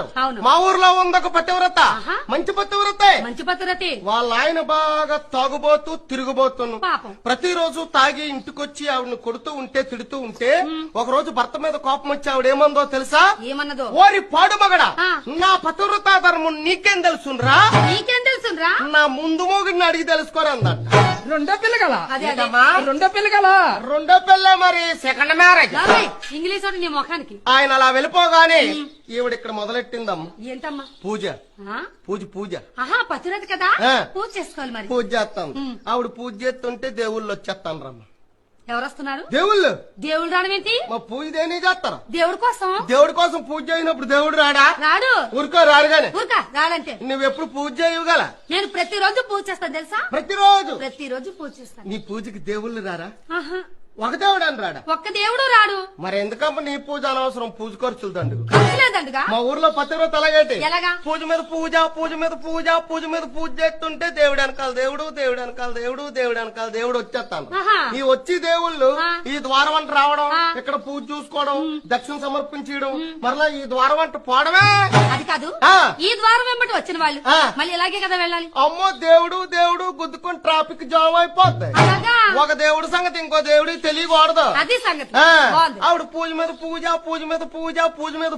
అవును. మా ఊర్లో ఉంది ఒక పతివ్రత, ఆహా. మంచి పతివ్రత. మంచి పద్ధతి. వాళ్ళ ఆయన బాగా తాగుబోతూ తిరుగుబోతును. పాపం. ప్రతిరోజు తాగి ఇంటికొచ్చి ఆవిడని కొడుతూ ఉంటే తిడుతూ ఉంటే ఒక రోజు భర్త మీద కోపం వచ్చి ఆవిడ ఏమందో తెలుసా? ఏమన్నదో? ఓరి పాడు మగడా, ఆ. నా పతివ్రత ధర్మం నీకేం తెలుసురా? నీకేం తెలుసురా? నా ముందు మోగిని అడిగి తెలుసుకోరు అందట. రెండో పిల్లగల అదే అదే. ఏంటమ్మా? రెండో పిల్లగల రెండో పిల్ల మరి సెకండ్ మ్యారేజ్. లాభే, ఇంగ్లీష్ ఒకటి నీ ముఖానికి. ఆయన అలా వెళ్ళిపోగానే ఈవిడ ఇక్కడ మొదలెట్టిందమ్మ ఏంటమ్మా? పూజ. ఆ? పూజ ఆహా, పతిరథ కదా, ఆ. పూజ చేసుకోవాలి మరి. పూజ చేస్తాం. ఆవిడ పూజ చేస్తుంటే దేవుళ్ళు వచ్చేస్తాను రమ్మ. ఎవరు వస్తున్నారు? దేవుళ్ళు దేవుడు రావడం ఏంటి? మా పూజ దేని చేస్తారా? దేవుడి కోసం. దేవుడి కోసం పూజ చేయనప్పుడు దేవుడు రాడా? రాడు. ఊరుకో రాడుగానే. ఊరుకా రాడంటే. నువ్వెప్పుడు పూజ చేయగల? నేను ప్రతిరోజు పూజ చేస్తాను తెలుసా? ప్రతిరోజు ప్రతిరోజు పూజ చేస్తాను. నీ పూజకి దేవుళ్ళు రారా? ఆహా, ఒక దేవుడు అని రాడా? ఒక్క దేవుడు రాడు. మరి ఎందుకమ్మ నీ పూజ అనవసరం? పూజ ఖర్చులు దండుగు. ఖర్చు లేదండుగా. మా ఊర్లో పతివ్రత అలాగేటి. ఎలాగా? పూజ మీద పూజ, పూజ మీద పూజ, పూజ మీద పూజ చేస్తుంటే దేవుడు వెనకాల దేవుడు, దేవుడు వెనకాల దేవుడు, దేవుడు వెనకాల దేవుడు వచ్చేస్తాను. ఆహా. ఈ వచ్చి దేవుళ్ళు ఆ. ఈ ద్వారం వంట రావడం, ఆ. ఇక్కడ పూజ చూసుకోవడం, దక్షిణ సమర్పించడం, మరలా ఈ ద్వారం వంట పోవడమే. అది కాదు, ఆ. ఈ ద్వారం వెంబటి వచ్చిన వాళ్ళు ఆ. మళ్ళీ ఇలాగే కదా వెళ్ళాలి. అమ్మో దేవుడు దేవుడు గుద్దుకొని ట్రాఫిక్ జామ్ అయిపోద్ది. అలాగా? ఒక దేవుడి సంగతి ఇంకో దేవుడికి తెలియకూడదు. అది సంగతి. ఆ. బాగుంది. ఆవిడ పూజ మీద పూజ, పూజ మీద పూజ, పూజ మీద